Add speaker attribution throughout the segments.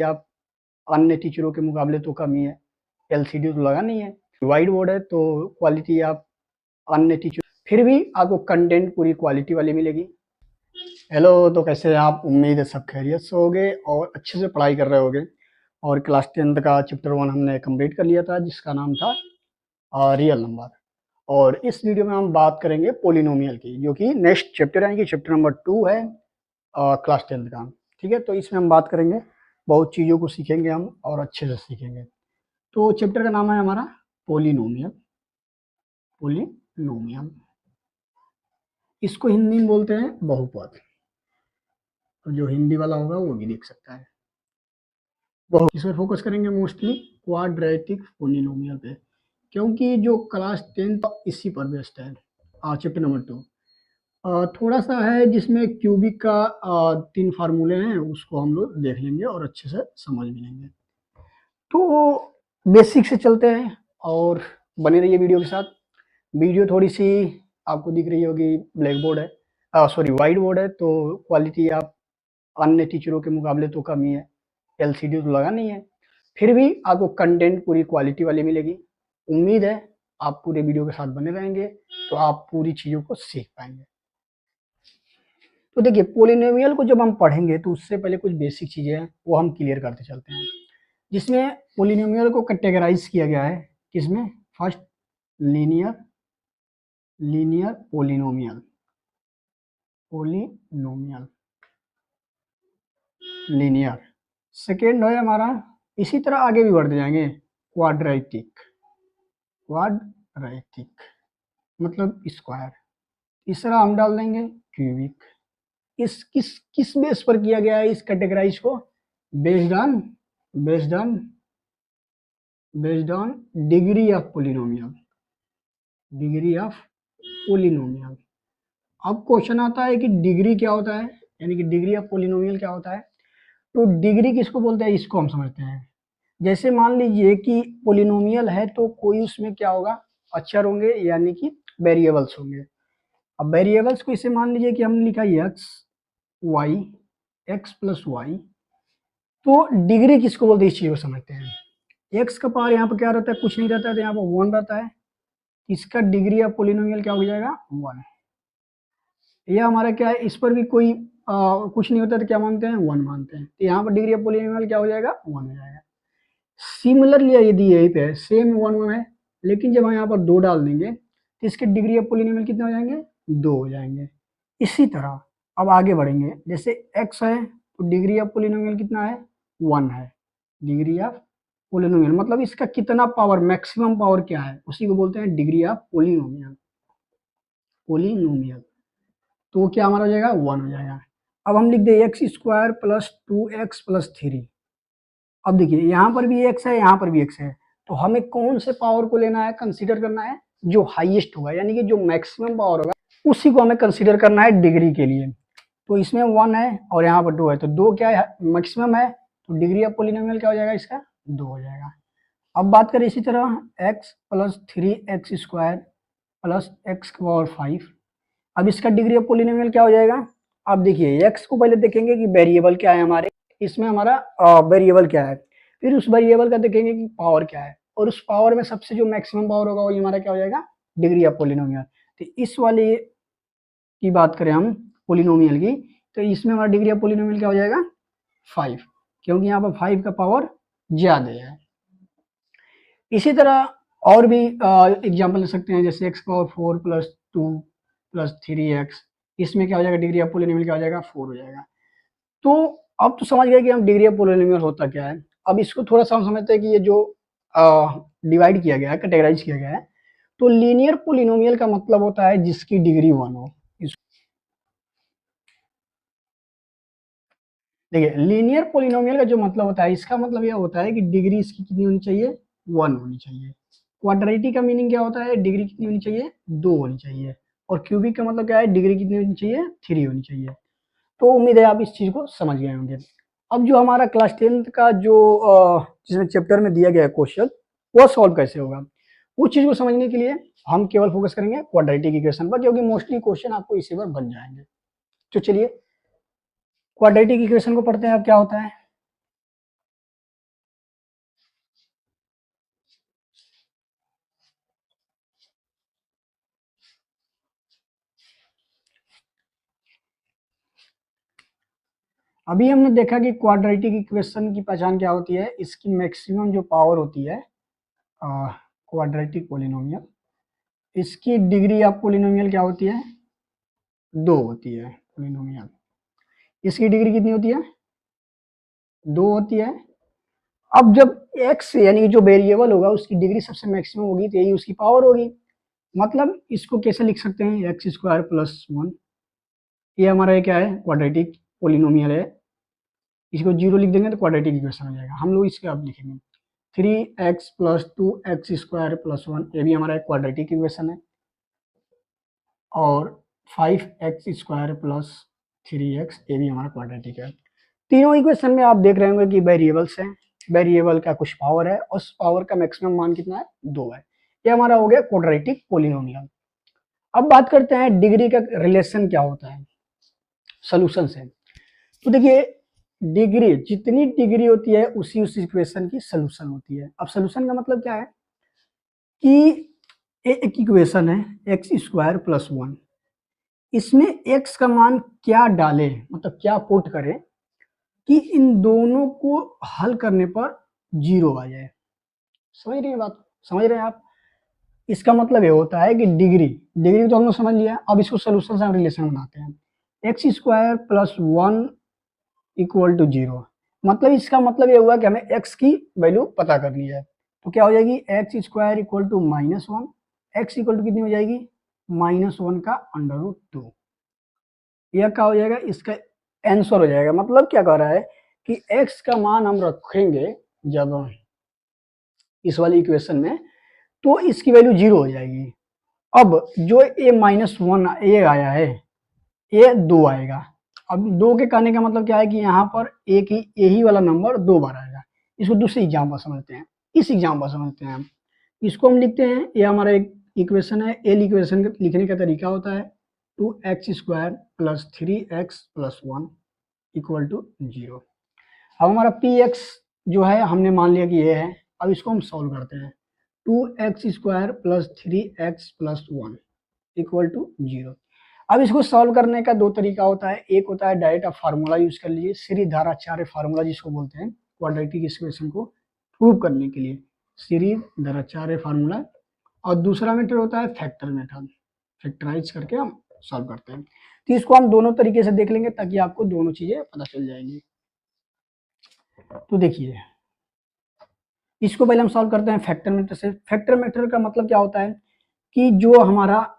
Speaker 1: आप अन्य टीचरों के मुकाबले तो कम ही है, एलसीडी तो लगा नहीं है, वाइट बोर्ड है तो क्वालिटी आप अन्य टीचर फिर भी आपको कंटेंट पूरी क्वालिटी वाली मिलेगी। हेलो, तो कैसे हैं आप? उम्मीद है सब खैरियत से होगे और अच्छे से पढ़ाई कर रहे होगे। और क्लास 10th का चैप्टर 1 हमने कंप्लीट कर लिया था, जिसका नाम था रियल नंबर। और इस वीडियो में हम बात करेंगे पोलिनोमियल की, जो कि नेक्स्ट चैप्टर यानी कि चैप्टर नंबर 2 है क्लास 10th का। ठीक है, तो इसमें हम बात करेंगे, बहुत चीज़ों को सीखेंगे हम और अच्छे से सीखेंगे। तो चैप्टर का नाम है हमारा पोलिनोमियल। पोलिनोमियल इसको हिंदी में बोलते हैं बहुपद। तो जो हिंदी वाला होगा वो भी देख सकता है। बहुत इस पर फोकस करेंगे मोस्टली क्वाड्रेटिक पोलिनोमियल पे, क्योंकि जो क्लास 10 इसी पर बेस्ड है। चैप्टर नंबर 2 थोड़ा सा है जिसमें क्यूबिक का 3 फार्मूले हैं, उसको हम लोग देख लेंगे और अच्छे से समझ भी लेंगे। तो बेसिक से चलते हैं और बने रहिए वीडियो के साथ। वीडियो थोड़ी सी आपको दिख रही होगी, ब्लैक बोर्ड है, सॉरी वाइट बोर्ड है, तो क्वालिटी आप अन्य टीचरों के मुकाबले तो कम ही है, एलसीडी तो लगा नहीं है, फिर भी आपको कंटेंट पूरी क्वालिटी वाली मिलेगी। उम्मीद है आप पूरे वीडियो के साथ बने रहेंगे तो आप पूरी चीज़ों को सीख पाएंगे। तो देखिए, पोलिनोमियल को जब हम पढ़ेंगे तो उससे पहले कुछ बेसिक चीज़ें हैं वो हम क्लियर करते चलते हैं, जिसमें पोलिनोमियल को कैटेगराइज किया गया है। किसमें? First linear polynomial, polynomial linear. Second है हमारा, इसी तरह आगे भी बढ़ते जाएंगे, क्वाड्रेटिक मतलब स्क्वायर। तीसरा हम डाल देंगे क्यूबिक। इस किस बेस पर किया गया है इस कैटेगराइज को? Based on degree of polynomial. अब क्वेश्चन आता है कि डिग्री क्या होता है, यानी कि डिग्री ऑफ पोलिनोमियल क्या होता है। तो डिग्री किसको बोलते हैं, इसको हम समझते हैं। जैसे मान लीजिए कि पोलिनोमियल है तो कोई उसमें क्या होगा, अक्षर होंगे यानी कि वेरिएबल्स होंगे। अब वेरिएबल्स को इसे मान लीजिए कि हम लिखा एक्स प्लस वाई। तो डिग्री किसको बोलते हैं, इस चीज को समझते हैं। एक्स का पावर यहाँ पर क्या रहता है, कुछ नहीं रहता है, तो यहाँ पर 1 रहता है। इसका डिग्री ऑफ पोलिनोमियल क्या हो जाएगा, 1। यह हमारा क्या है, इस पर भी कोई कुछ नहीं होता तो क्या मानते हैं, 1 मानते हैं। तो यहाँ पर डिग्री ऑफ पोलिनोमियल क्या हो जाएगा, 1 हो जाएगा। सिमिलरली यदि यही पे सेम 1 है, लेकिन जब हम यहाँ पर 2 डाल देंगे तो इसके डिग्री ऑफ पोलिनोमियल कितने हो जाएंगे, 2 हो जाएंगे। इसी तरह अब आगे बढ़ेंगे, जैसे x है तो डिग्री ऑफ पोलिनोमियल कितना है, 1 है। डिग्री ऑफ पोलिनोमियल मतलब इसका कितना पावर, मैक्सिमम पावर क्या है, उसी को बोलते हैं डिग्री ऑफ पोलिनोमियल। तो क्या हमारा हो जाएगा, 1 हो जाएगा। अब हम लिख दे x square plus 2x plus 3। अब देखिए यहाँ पर भी x है, यहाँ पर भी x है, तो हमें कौन से पावर को लेना है, कंसीडर करना है जो हाईएस्ट होगा, यानी कि जो मैक्सिमम पावर होगा उसी को हमें कंसीडर करना है डिग्री के लिए। तो इसमें 1 है और यहाँ पर 2 है, तो 2 क्या है, मैक्सिमम है, तो डिग्री ऑफ पोलिनोमियल क्या हो जाएगा, इसका 2 हो जाएगा। अब बात करें इसी तरह x plus 3x square plus x की पावर 5। अब इसका डिग्री ऑफ पोलिनोमियल क्या हो जाएगा। अब देखिए x को पहले देखेंगे कि वेरिएबल क्या है हमारे, इसमें हमारा वेरिएबल क्या है, फिर उस वेरिएबल का देखेंगे कि पावर क्या है, और उस पावर में सबसे जो मैक्सिमम पावर होगा वही हमारा क्या हो जाएगा, डिग्री ऑफ पोलिनोमियल। तो इस वाले की बात करें हम पोलिनोमियल की, तो इसमें हमारा डिग्री ऑफ पोलिनोमियल क्या हो जाएगा, 5, क्योंकि यहाँ पर 5 का पावर ज्यादा है। इसी तरह और भी एग्जाम्पल ले सकते हैं, जैसे x power 4 plus 2 plus 3x, इसमें क्या हो जाएगा, डिग्री ऑफ पोलिनोमियल क्या हो जाएगा, 4 हो जाएगा। तो अब तो समझ गए कि हम डिग्री ऑफ पोलिनोमियल होता क्या है। अब इसको थोड़ा सा हम समझते हैं कि ये जो डिवाइड किया गया है, कैटेगराइज किया गया है, तो लीनियर पोलिनोमियल का मतलब होता है जिसकी डिग्री 1 हो। देखिए, लीनियर पोलिनोमियल का जो मतलब होता है, इसका मतलब यह होता है कि डिग्री इसकी कितनी होनी चाहिए, 1 होनी चाहिए। क्वाड्रेटिक का मीनिंग क्या होता है, डिग्री कितनी होनी चाहिए, 2 होनी चाहिए। और क्यूबिक का मतलब क्या है, डिग्री कितनी होनी चाहिए, 3 होनी चाहिए। तो उम्मीद है आप इस चीज को समझ गए होंगे। अब जो हमारा क्लास 10th का जो जिसमें चैप्टर में दिया गया है क्वेश्चन, वो सॉल्व कैसे होगा, उस चीज को समझने के लिए हम केवल फोकस करेंगे क्वाड्रेटिक इक्वेशन पर, क्योंकि मोस्टली क्वेश्चन आपको इसी पर बन जाएंगे। तो चलिए क्वाड्रेटिक इक्वेशन को पढ़ते हैं। अब क्या होता है, अभी हमने देखा कि क्वाड्रेटिक इक्वेशन की पहचान क्या होती है, इसकी मैक्सिमम जो पावर होती है क्वाड्रेटिक पोलिनोमियल, इसकी डिग्री ऑफ पोलिनोमियल क्या होती है, 2 होती है पोलिनोमियल। इसकी डिग्री कितनी होती है, 2 होती है। अब जब x यानी कि जो वेरिएबल होगा उसकी डिग्री सबसे मैक्सिमम होगी तो यही उसकी पावर होगी। मतलब इसको कैसे लिख सकते हैं, एक्स स्क्वायर प्लस 1, ये हमारा क्या है, क्वाड्रेटिक पोलिनोमियल है। इसको 0 लिख देंगे तो क्वाड्रेटिक इक्वेशन हो जाएगा। हम लोग इसके अब लिखेंगे 3x plus 2x square plus 1, ये भी हमारा एक क्वाड्रेटिक इक्वेशन है। और 5x स्क्वायर प्लस 3x, ये भी हमारा क्वाड्रेटिक है। तीनों इक्वेशन में आप देख रहे होंगे कि वेरिएबल्स हैं, वेरिएबल का कुछ पावर है और उस पावर का मैक्सिमम मान कितना है, 2 है। ये हमारा हो गया क्वाड्रेटिक पोलिनोमियल। अब बात करते हैं डिग्री का रिलेशन क्या होता है सॉल्यूशन से। तो देखिए डिग्री, जितनी डिग्री होती है उसी उस इक्वेशन की सॉल्यूशन होती है। अब सॉल्यूशन का मतलब क्या है कि एक इक्वेशन है एक्स स्क्वायर प्लस 1, इसमें x का मान क्या डाले, मतलब क्या पुट करें कि इन दोनों को हल करने पर 0 आ जाए। समझ रही है बात, समझ रहे हैं आप। इसका मतलब ये होता है कि डिग्री तो हम लोग समझ लिया। अब इसको सोल्यूशन से हम रिलेशन बनाते हैं, x square plus 1 equal to 0। मतलब इसका मतलब ये हुआ कि हमें x की वैल्यू पता करनी है। तो क्या हो जाएगी, x square equal to -1, x equal to कितनी हो जाएगी, -1 का √2। यह क्या हो जाएगा, इसका आंसर हो जाएगा। मतलब क्या कह रहा है कि x का मान हम रखेंगे जब इस वाली इक्वेशन में तो इसकी वैल्यू 0 हो जाएगी। अब जो -1 ये आया है, ये 2 आएगा। अब 2 के कहने का मतलब क्या है कि यहाँ पर एक ही यही वाला नंबर 2 बार आएगा। इसको दूसरे एग्जाम्पल समझते हैं, इस एग्जाम्पल समझते हैं हम। इसको हम लिखते हैं, ये हमारा एक इक्वेशन है। एल इक्वेशन लिखने का तरीका होता है 2x square plus 3x plus 1 equal to 0। अब हमारा पी एक्स जो है हमने मान लिया कि ये है। अब इसको हम सॉल्व करते हैं, 2x square plus 3x plus 1 equal to 0। अब इसको सॉल्व करने का 2 तरीका होता है। एक होता है डायरेक्ट आप फार्मूला यूज कर लीजिए, श्रीधराचार्य फार्मूला जिसको बोलते हैं क्वाड्रेटिक इक्वेशन को प्रूव करने के लिए, श्रीधराचार्य फार्मूला। और दूसरा मेथड होता है फैक्टर मेथड, फैक्टराइज करके हम सॉल्व करते हैं। तो इसको हम दोनों तरीके से देख लेंगे ताकि आपको दोनों चीजें पता चल जाएंगी। तो देखिए इसको पहले हम सॉल्व करते हैं फैक्टर मेथड से। फैक्टर मेथड का मतलब क्या होता है कि जो हमारा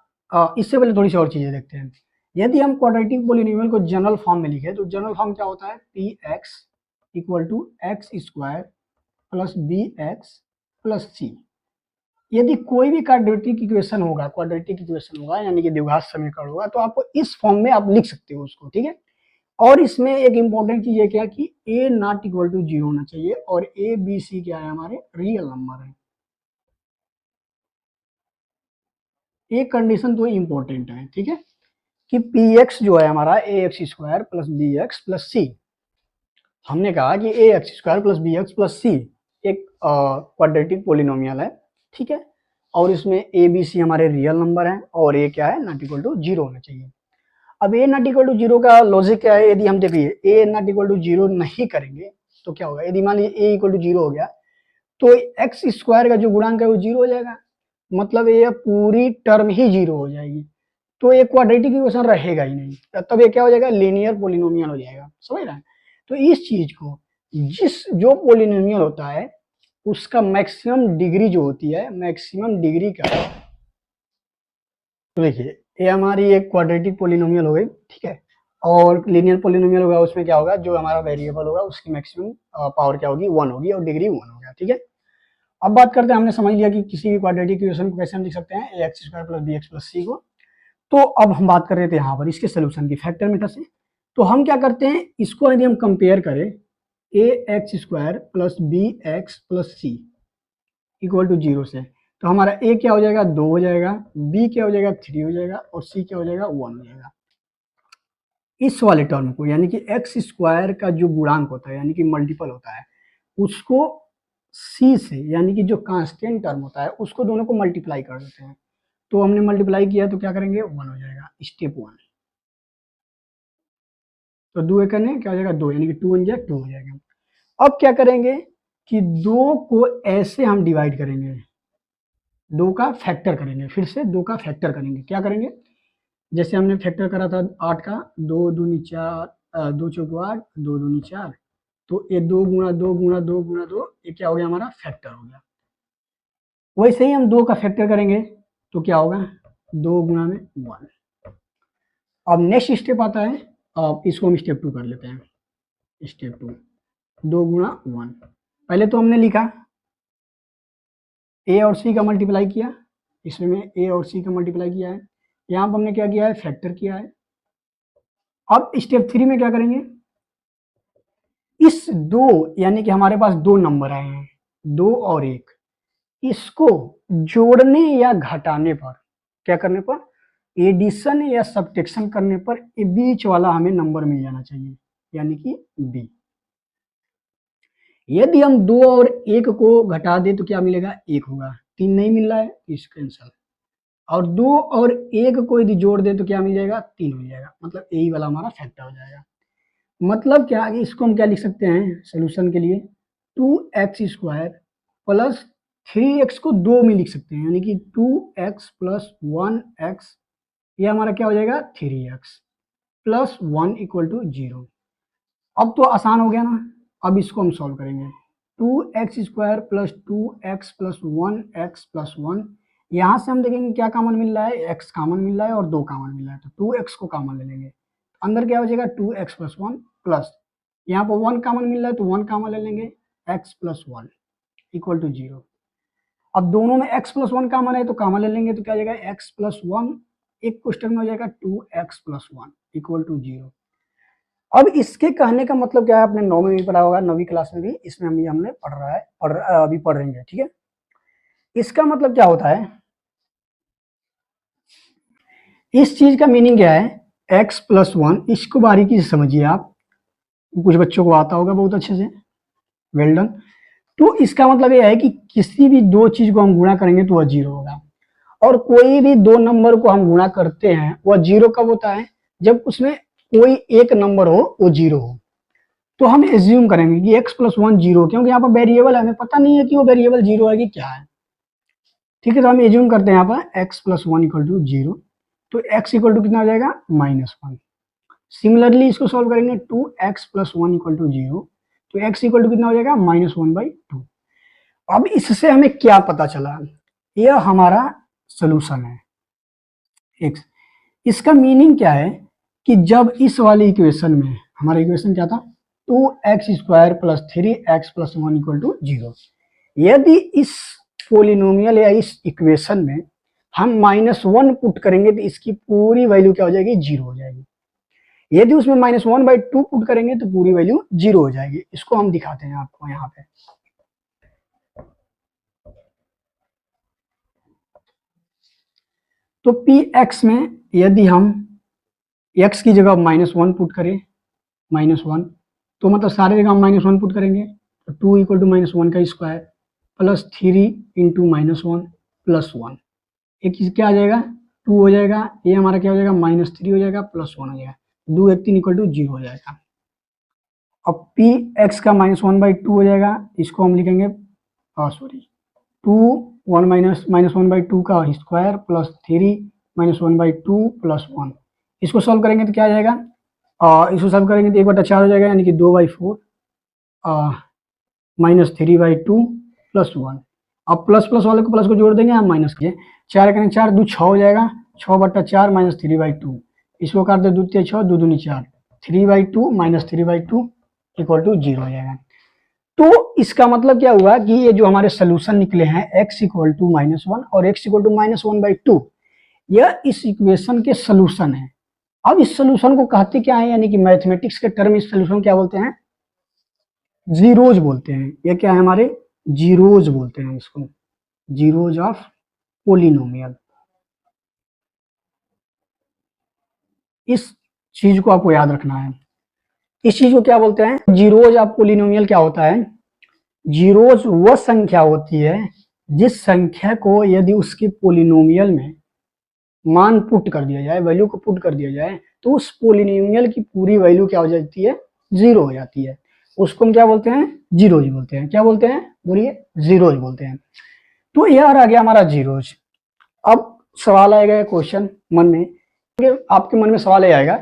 Speaker 1: इससे पहले थोड़ी सी और चीजें देखते हैं। यदि हम क्वाड्रेटिक पोलिनोमियल को जनरल फॉर्म में लिखे तो जनरल फॉर्म क्या होता है, p x equal to x square plus b x plus c. यदि कोई भी क्वाड्रेटिक इक्वेशन होगा यानी कि द्विघात समीकरण होगा तो आपको इस फॉर्म में आप लिख सकते हो उसको, ठीक है। और इसमें एक इंपॉर्टेंट चीज है क्या कि a नॉट इक्वल टू 0 होना चाहिए और a b c क्या है, हमारे रियल नंबर है। ये कंडीशन तो इंपॉर्टेंट है, ठीक है, कि पी एक्स जो है हमारा a x square plus b x plus c. हमने कहा कि a x square plus b x plus c एक क्वाड्रेटिक पोलिनोमियल है, ठीक है। और इसमें ए बी सी हमारे रियल नंबर हैं और ए क्या है, नॉट इक्वल टू 0 होना चाहिए। अब ए नॉट इक्वल टू 0 का लॉजिक क्या है, यदि हम देखिए ए नॉट इक्वल टू 0 नहीं करेंगे तो क्या होगा, यदि मान लीजिए ए इक्वल टू 0 हो गया तो एक्स स्क्वायर का जो गुणांक है वो 0 हो जाएगा। मतलब ये पूरी टर्म ही 0 हो जाएगी। तो ये क्वाड्रेटिक इक्वेशन रहेगा ही नहीं, तब ये क्या हो जाएगा, लीनियर पोलिनोमियल हो जाएगा। समझ रहे हैं। तो इस चीज को, जिस जो पोलिनोमियल होता है उसका मैक्सिमम डिग्री जो होती है, मैक्सिमम डिग्री का, तो देखिए ये हमारी एक क्वाड्रेटिक पोलिनोमियल हो गई, ठीक है। और लीनियर पोलिनोमियल होगा, उसमें क्या होगा, जो हमारा वेरिएबल होगा उसकी मैक्सिमम पावर क्या होगी, 1 होगी और डिग्री 1 होगा, ठीक है। अब बात करते हैं, हमने समझ लिया कि किसी भी क्वाड्रेटिक इक्वेशन को कैसे हम लिख सकते हैं, a x square plus b x plus c को। तो अब हम बात कर रहे थे यहाँ पर इसके सोल्यूशन की फैक्टर मेथड से। तो हम क्या करते हैं, इसको यदि हम कंपेयर करें a x square plus b x plus c equal to 0 से, तो हमारा ए क्या हो जाएगा, 2 हो जाएगा, बी क्या हो जाएगा, 3 हो जाएगा और सी क्या हो जाएगा, 1 हो जाएगा। इस वाले टर्म को यानी कि एक्स स्क्वायर का जो गुणांक होता है यानी कि मल्टीपल होता है उसको सी से यानी कि जो कांस्टेंट टर्म होता है उसको दोनों को मल्टीप्लाई कर देते हैं। तो हमने मल्टीप्लाई किया तो क्या करेंगे, 1 हो जाएगा, स्टेप 1। तो 2 करने क्या हो जाएगा 2, यानी कि 2 1 2 हो जाएगा। अब क्या करेंगे कि 2 को ऐसे हम डिवाइड करेंगे, 2 का फैक्टर करेंगे, फिर से 2 का फैक्टर करेंगे। क्या करेंगे, जैसे हमने फैक्टर करा था 8 का, 2 दूनी 4, 2 चौको 8, 2 दूनी 4, तो ये 2 गुणा 2 गुणा 2 गुणा 2, ये क्या हो गया हमारा फैक्टर हो गया। वैसे ही हम 2 का फैक्टर करेंगे तो क्या होगा 2 गुणा में 1। अब नेक्स्ट स्टेप आता है, अब इसको हम स्टेप 2 कर लेते हैं। स्टेप 2 2 गुणा 1, पहले तो हमने लिखा ए और सी का मल्टीप्लाई किया, इसमें ए और सी का मल्टीप्लाई किया है, यहाँ पर हमने क्या किया है फैक्टर किया है। अब स्टेप 3 में क्या करेंगे, इस 2 यानी कि हमारे पास 2 नंबर आए हैं 2 और 1, इसको जोड़ने या घटाने पर, क्या करने पर, एडिशन या सब्ट्रैक्शन करने पर ये बीच वाला हमें नंबर मिल जाना चाहिए, यानी कि बी। यदि हम 2 और 1 को घटा दे तो क्या मिलेगा 1 होगा, 3 नहीं मिल रहा है इस कैंसल, और 2 और 1 को यदि जोड़ दे तो क्या मिल जाएगा 3 हो जाएगा, मतलब यही वाला हमारा फैक्टर हो जाएगा। मतलब क्या, इसको हम क्या लिख सकते हैं सोल्यूशन के लिए, 2x² प्लस 3x को 2 में लिख सकते हैं, यानी कि 2x प्लस 1x, ये हमारा क्या हो जाएगा 3x प्लस 1 इक्वल टू 0। अब तो आसान हो गया ना, अब इसको हम सॉल्व करेंगे। 2x² plus 2x plus 1x plus 1, यहाँ से हम देखेंगे क्या कॉमन मिल रहा है, x कॉमन मिल रहा है और 2 कॉमन मिल रहा है, तो 2x को कॉमन ले लेंगे, अंदर क्या हो जाएगा 2x प्लस 1 प्लस, यहाँ पर 1 कॉमन मिल रहा है तो 1 कॉमन ले लेंगे, x प्लस 1 इक्वल टू 0। अब दोनों में x प्लस 1 कॉमन है तो कॉमन ले लेंगे, तो क्या हो जाएगा x प्लस 1, एक क्वेश्चन में हो जाएगा 2x प्लस 1 इक्वल टू 0। अब इसके कहने का मतलब क्या है, आपने 9वीं में पढ़ा होगा, 9वीं क्लास में भी, इसमें हमने पढ़ रहा है, अभी पढ़ रहे हैं, ठीक है। इसका मतलब क्या होता है, इस चीज का मीनिंग क्या है, x प्लस 1, इसको बारीकी से समझिए आप, कुछ बच्चों को आता होगा बहुत अच्छे से, वेल डन। तो इसका मतलब यह है कि किसी भी 2 चीज को हम गुणा करेंगे तो वह 0 होगा, और कोई भी 2 नंबर को हम गुणा करते हैं वह 0 कब होता है, जब उसमें कोई एक नंबर हो वो 0 हो। तो हम एज्यूम करेंगे कि x प्लस 1 0, क्योंकि यहाँ पर वेरिएबल है, हमें पता नहीं है कि वो वेरिएबल 0 है कि क्या है, ठीक है। तो हम एज्यूम करते हैं यहाँ पर x प्लस 1 इक्वल टू 0, तो x इक्वल टू कितना आ जाएगा -1। सिमिलरली इसको सॉल्व करेंगे, 2x प्लस 1 इक्वल टू 0, तो x इक्वल टू कितना हो जाएगा -1/2। अब इससे हमें क्या पता चला, यह हमारा सोल्यूशन है x। इसका मीनिंग क्या है कि जब इस वाली इक्वेशन में, हमारा इक्वेशन क्या था 2x² plus 3x plus 1 equal to 0, यदि इस पोलिनोमियल या इस इक्वेशन में हम -1 पुट करेंगे तो इसकी पूरी वैल्यू क्या हो जाएगी 0 हो जाएगी। यदि उसमें -1/2 पुट करेंगे तो पूरी वैल्यू 0 हो जाएगी। इसको हम दिखाते हैं आपको यहाँ पे। तो Px में यदि हम x की जगह -1 पुट करें, -1, तो मतलब सारे जगह हम -1 पुट करेंगे, तो 2 इक्वल टू -1 का स्क्वायर प्लस 3 इंटू -1 प्लस 1, एक चीज क्या आ जाएगा 2 हो जाएगा, ये हमारा क्या हो जाएगा -3 हो जाएगा प्लस 1 हो जाएगा, 2 1 3 इक्वल टू 0 हो जाएगा। अब Px का -1/2 हो जाएगा, इसको हम लिखेंगे सॉरी 2 1 -1/2 का स्क्वायर प्लस 3 -1/2 प्लस 1, इसको सॉल्व करेंगे तो क्या आ जाएगा, इसको सॉल्व करेंगे तो 1/4 हो जाएगा, यानी कि 2/4 -3/2 प्लस 1। अब प्लस प्लस वाले को प्लस को जोड़ देंगे, हम माइनस किए, 4 करेंगे 4 2 6 हो जाएगा, 6/4 -3/2, इसको काट दे 2 3 6 2 दूनी 4, 3/2 -3/2 इक्वल टू 0 हो जाएगा। तो इसका मतलब क्या हुआ कि ये जो हमारे सोल्यूशन निकले हैं x इक्वल टू -1 और x इक्वल टू -1/2, यह इस इक्वेशन के सोल्यूशन है। अब इस सोल्यूशन को कहते क्या है, यानी कि मैथमेटिक्स के टर्म इस सोल्यूशन क्या बोलते हैं, जीरोज बोलते हैं। ये क्या है हमारे जीरोज बोलते हैं इसको, जीरोज ऑफ पोलिनोमियल। इस चीज को आपको याद रखना है, इस चीज को क्या बोलते हैं जीरोज ऑफ पोलिनोमियल। क्या होता है, जीरोज वह संख्या होती है जिस संख्या को यदि उसके पोलिनोमियल में मान पुट कर दिया जाए, वैल्यू को पुट कर दिया जाए, तो उस पोलिनोमियल की पूरी वैल्यू क्या हो जाती है, 0 हो जाती है। उसको हम क्या बोलते हैं, जीरोज बोलते हैं। क्या बोलते हैं, बोलिए, जीरोज बोलते हैं। तो यार आ गया हमारा जीरोज। अब सवाल आएगा, क्वेश्चन मन में, आपके मन में सवाल ये आएगा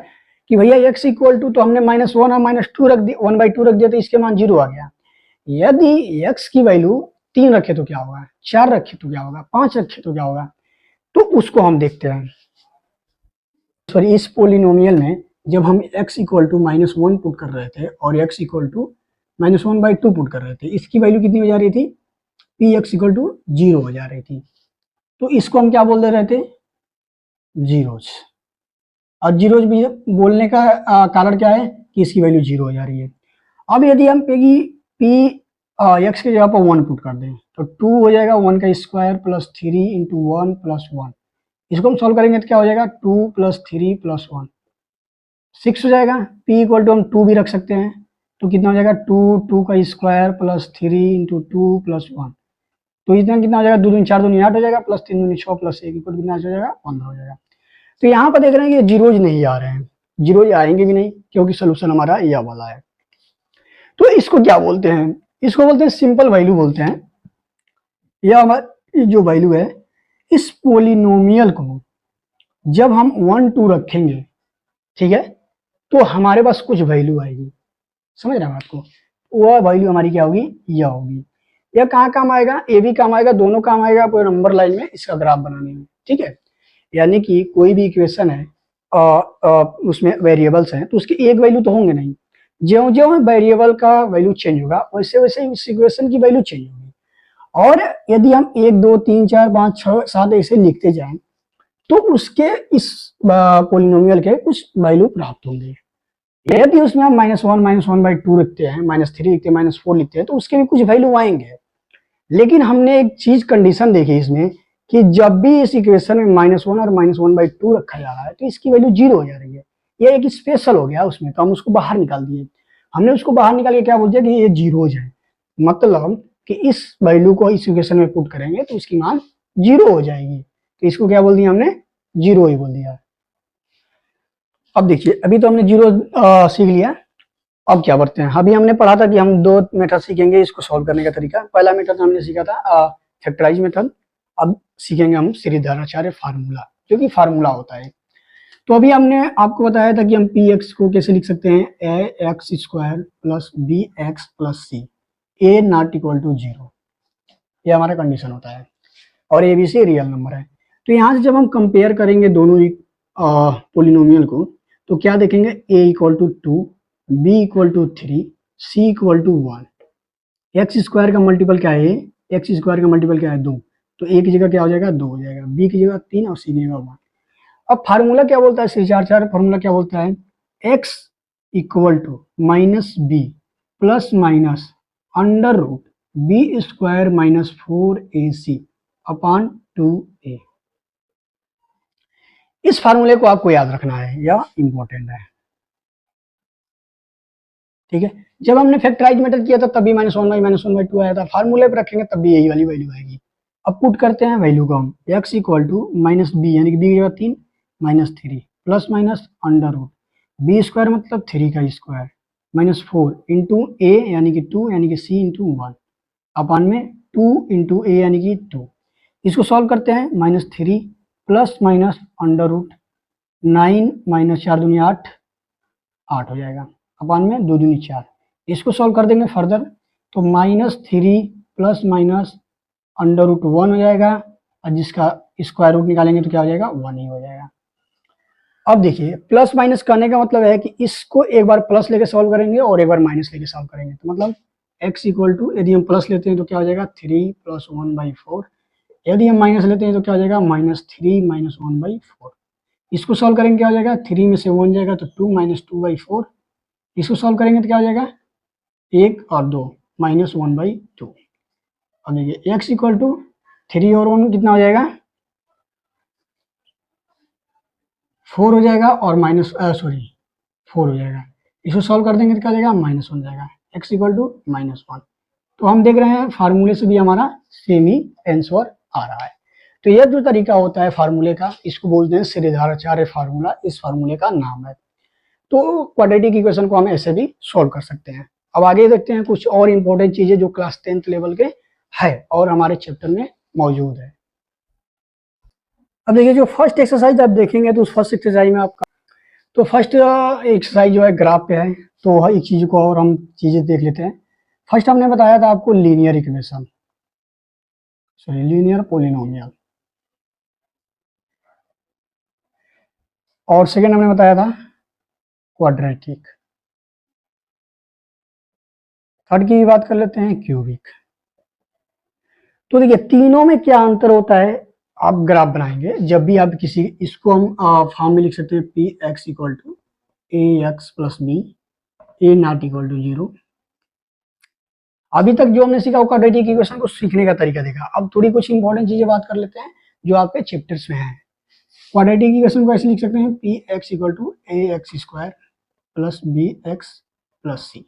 Speaker 1: कि भैया x इक्वल टू, तो हमने -1 और -2 रख दिया, 1/2 रख दिया, तो इसके मान 0 आ गया। यदि x की वैल्यू 3 रखे तो क्या होगा, 4 रखे तो क्या होगा, 5 रखे तो क्या होगा, तो उसको हम देखते हैं। सॉरी, इस पोलिनोमियल में जब हम x इक्वल टू -1 पुट कर रहे थे और x इक्वल टू -1/2 पुट कर रहे थे, इसकी वैल्यू कितनी हो जा रही थी, px इक्वल टू 0 हो जा रही थी। तो इसको हम क्या बोल दे रहे थे, जीरोज। और जीरोज भी बोलने का कारण क्या है कि इसकी वैल्यू 0 हो जा रही है। अब यदि हम p x की जगह पर 1 पुट कर दें तो 2 हो जाएगा 1 का स्क्वायर प्लस 3 इंटू 1 प्लस 1। इसको हम सॉल्व करेंगे तो क्या हो जाएगा, 2 प्लस 3 प्लस 1 6 हो जाएगा। p इक्वल टू हम 2 भी रख सकते हैं, तो कितना हो जाएगा, 2 का स्क्वायर प्लस 3 इंटू 2 प्लस 1। तो इतना कितना हो जाएगा, 2 दूनी 4 दूनी 8 हो जाएगा, प्लस 3 दूनी 6 प्लस 1 इक्वल कितना हो जाएगा, 15 हो जाएगा। तो यहाँ पर देख रहे हैं कि जीरोज नहीं आ रहे हैं, जीरोज आएंगे भी नहीं क्योंकि सोल्यूशन हमारा यह वाला है। तो इसको क्या बोलते हैं, इसको बोलते हैं सिंपल वैल्यू बोलते हैं। यह हमारी जो वैल्यू है, इस पोलिनोमियल को जब हम 1 2 रखेंगे, ठीक है, तो हमारे पास कुछ वैल्यू आएगी, समझ रहे हैं आपको, वह वैल्यू हमारी क्या होगी, यह होगी। यह कहाँ काम आएगा, ए भी काम आएगा, दोनों काम आएगा पूरे नंबर लाइन में इसका ग्राफ बनाने में, ठीक है। यानी कि कोई भी इक्वेशन है उसमें वेरिएबल्स हैं, तो उसकी एक वैल्यू तो होंगे नहीं, ज्यों ज्यों वेरिएबल का वैल्यू चेंज होगा वैसे वैसे इस इक्वेशन की वैल्यू चेंज होगी। और यदि हम 1 2 3 4 5 6 7 ऐसे लिखते जाएं तो उसके इस पोलिनोमियल के कुछ वैल्यू प्राप्त होंगे। यदि उसमें हम -1 -1/2 लिखते हैं, -3 लिखते हैं, -4 लिखते हैं, तो उसके भी कुछ वैल्यू आएंगे। लेकिन हमने एक चीज कंडीशन देखी इसमें कि जब भी इस इक्वेशन में -1 और -1/2 रखा जा रहा है तो इसकी वैल्यू 0 हो जा रही है। ये एक स्पेशल हो गया उसमें, तो हम उसको बाहर निकाल दिए। हमने उसको बाहर निकाल के क्या बोल दिया कि ये जीरोज है, मतलब कि इस वैल्यू को इस इक्वेशन में पुट करेंगे तो इसकी मान 0 हो जाएगी। तो इसको क्या बोल दिया हमने, 0 ही बोल दिया। अब देखिए, अभी तो हमने 0 सीख लिया। अब क्या करते हैं, अभी हमने पढ़ा था कि हम 2 मेथड सीखेंगे इसको सॉल्व करने का तरीका। पहला मेथड हमने सीखा था फैक्टराइज मेथड, अब सीखेंगे हम श्रीधराचार्य फार्मूला, जो कि फार्मूला होता है। तो अभी हमने आपको बताया था कि हम पी एक्स को कैसे लिख सकते हैं, a x square plus b x plus c, a not equal to 0, ये हमारा कंडीशन होता है, और a b c real number है। तो यहाँ से जब हम कंपेयर करेंगे दोनों पोलिनोमियल को, तो क्या देखेंगे, a equal to 2, b equal to 3, c equal to 1। X square का मल्टीपल क्या है, एक्स स्क्वायर का मल्टीपल क्या है, 2, तो ए की जगह क्या हो जाएगा, 2 हो जाएगा, बी की जगह 3 और सी की जगह 1। अब फार्मूला क्या बोलता है, श्रीधराचार्य फार्मूला क्या बोलता है, x equal to minus b plus minus under root b square minus 4ac upon 2a। इस फार्मूले को आपको याद रखना है, यह इंपॉर्टेंट है, ठीक है। जब हमने फैक्टराइज मेथड किया था तब भी -1/-1/2 आया था, फार्मूले पे रखेंगे तब भी यही वाली वैल्यू आएगी। अब पुट करते हैं वैल्यू को हम, x equal to minus b, यानी कि बी की जगह 3 -3 plus minus under root b square मतलब 3 का स्क्वायर -4 इंटू ए यानी कि 2 यानी कि सी इंटू 1 अपॉन में 2 इंटू ए यानी कि 2। इसको सॉल्व करते हैं, -3 plus minus under root 9 minus 4 दूनी 8 हो जाएगा, अपॉन में 2 दूनी 4। इसको सॉल्व कर देंगे फर्दर, तो -3 प्लस माइनस अंडर रूट 1 हो जाएगा, और जिसका स्क्वायर रूट निकालेंगे तो क्या हो जाएगा, 1 ही हो जाएगा। अब देखिए, प्लस माइनस करने का मतलब है कि इसको एक बार प्लस लेके सॉल्व करेंगे और एक बार माइनस लेके सॉल्व करेंगे। तो मतलब x इक्वल टू, यदि हम प्लस लेते हैं तो क्या हो जाएगा, 3 प्लस 1/4, यदि हम माइनस लेते हैं तो क्या हो जाएगा, -3 माइनस 1/4। इसको सॉल्व करेंगे क्या हो जाएगा, 3 में से 1 जाएगा तो 2 माइनस 2/4। इसको सॉल्व करेंगे तो क्या हो जाएगा, 1 और 2 -1/2। अब देखिए x इक्वल टू 3 और 1 कितना हो जाएगा, 4 हो जाएगा, और -4 हो जाएगा। इसको सॉल्व कर देंगे तो क्या हो जाएगा, -1 हो जाएगा, x इक्वल टू -1। तो हम देख रहे हैं फार्मूले से भी हमारा सेम ही आंसर आ रहा है। तो यह जो तरीका होता है फार्मूले का, इसको बोलते हैं श्रीधराचार्य फार्मूला, इस फार्मूले का नाम है। तो क्वाड्रेटिक इक्वेशन को हम ऐसे भी सॉल्व कर सकते हैं। अब आगे देखते हैं कुछ और इंपॉर्टेंट चीजें जो क्लास 10th लेवल के है और हमारे चैप्टर में मौजूद है। अब देखिए जो फर्स्ट एक्सरसाइज आप देखेंगे तो उस फर्स्ट एक्सरसाइज में आपका तो फर्स्ट एक्सरसाइज जो है ग्राफ पे है। तो एक चीज को और हम चीजें देख लेते हैं। फर्स्ट हमने बताया था आपको linear equation, sorry linear polynomial, और सेकेंड हमने बताया था क्वाड्रेटिक, थर्ड की बात कर लेते हैं क्यूबिक। तो देखिए तीनों में क्या अंतर होता है, आप ग्राफ बनाएंगे जब भी आप किसी, इसको हम फॉर्म में लिख सकते हैं p x equal to a x plus b a not equal to 0। अभी तक जो हमने सीखा वो क्वाड्रेटिक इक्वेशन को सीखने का तरीका देखा। अब थोड़ी कुछ इंपॉर्टेंट चीजें बात कर लेते हैं जो आपके चैप्टर्स में है। क्वाड्रेटिक इक्वेशन को ऐसे लिख सकते हैं p x equal to a x square plus b x plus c.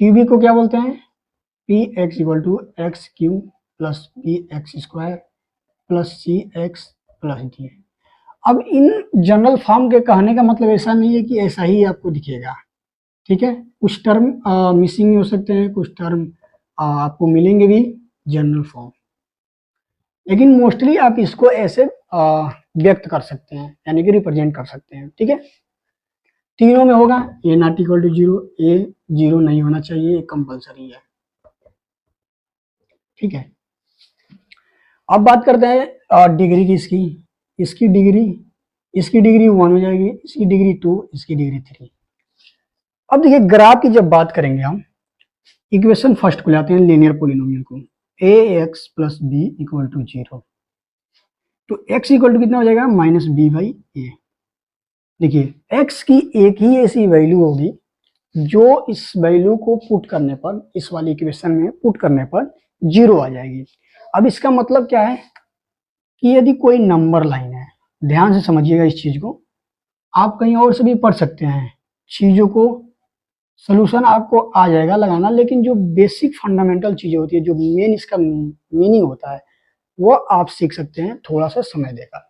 Speaker 1: Cubic को क्या बोलते हैं, p x equal to x cube plus b x square plus c x plus d. अब इन जनरल फॉर्म के कहने का मतलब ऐसा नहीं है कि ऐसा ही आपको दिखेगा, ठीक है। कुछ टर्म मिसिंग हो सकते हैं, कुछ टर्म आपको मिलेंगे भी जनरल फॉर्म, लेकिन मोस्टली आप इसको ऐसे व्यक्त कर सकते हैं, यानी कि रिप्रेजेंट कर सकते हैं, ठीक है। तीनों में होगा ए नॉट इक्वल टू 0, ए 0 नहीं होना चाहिए, कंपलसरी है, ठीक है। अब बात करते हैं डिग्री की, इसकी डिग्री 1 हो जाएगी, इसकी डिग्री 2, इसकी डिग्री 3। अब देखिए ग्राफ की जब बात करेंगे हम, इक्वेशन फर्स्ट को लाते हैं लीनियर पोलिनोमियल को, a x plus b equal to 0। तो x इक्वल टू कितना हो जाएगा, माइनस बी बाई ए। देखिए x की एक ही ऐसी वैल्यू होगी जो इस वैल्यू को पुट करने पर, इस वाली इक्वेशन में पुट करने पर 0 आ जाएगी। अब इसका मतलब क्या है कि यदि कोई नंबर लाइन है, ध्यान से समझिएगा इस चीज को, आप कहीं और से भी पढ़ सकते हैं चीजों को, सोल्यूशन आपको आ जाएगा लगाना, लेकिन जो बेसिक फंडामेंटल चीजें होती है, जो मेन इसका मीनिंग होता है, वो आप सीख सकते हैं थोड़ा सा समय देकर।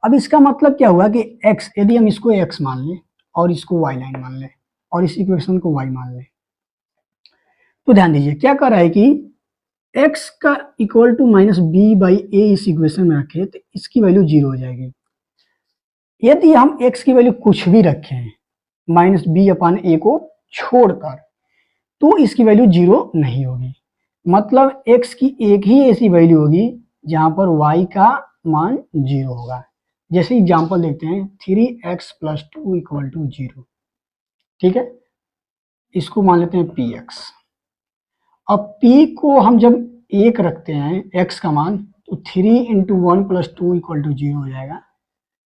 Speaker 1: अब इसका मतलब क्या हुआ कि x, यदि हम इसको x मान लें और इसको y लाइन मान लें और इस इक्वेशन को y मान लें, तो ध्यान दीजिए क्या कर रहा है कि x का equal to minus b by a इस इक्वेशन में रखें तो इसकी वैल्यू 0 हो जाएगी। यदि हम x की वैल्यू कुछ भी रखें माइनस बी अपान ए को छोड़कर, तो इसकी वैल्यू 0 नहीं होगी। मतलब x की एक ही ऐसी वैल्यू होगी जहां पर y का मान 0 होगा। जैसे एग्जांपल देखते हैं 3x प्लस 2 इक्वल टू 0, ठीक है। इसको मान लेते हैं px। अब p को हम जब 1 रखते हैं x का मान, तो 3 इंटू 1 प्लस 2 इक्वल टू 0 हो जाएगा।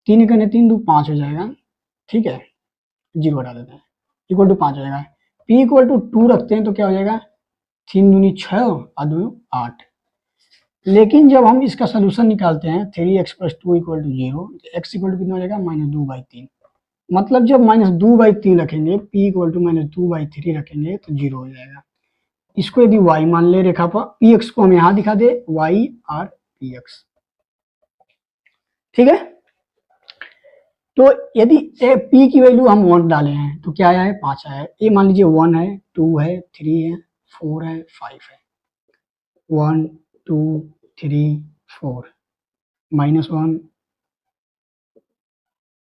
Speaker 1: 3 करने 3 2 5 हो जाएगा, ठीक है, 0 हटा देते हैं, इक्वल टू 5 हो जाएगा। p इक्वल टू 2 रखते हैं तो क्या हो जाएगा, 3 दूनी 6 और 2 8। लेकिन जब हम इसका सोल्यूशन निकालते हैं 3x plus 2 equal to 0, x equal to कितना हो जाएगा, माइनस 2/3। मतलब जब माइनस 2/3 रखेंगे, p इक्वल टू माइनस 2/3 रखेंगे तो 0 हो जाएगा। इसको यदि y मान ले रेखा पर, px को हम यहां दिखा दे y और px, ठीक है। तो यदि p की वैल्यू हम 1 डाले हैं तो क्या आया है, 5 आया है। ये मान लीजिए 1 है, 2 है, 3 है, 4 है, 5 है। 1 2 3 4, minus 1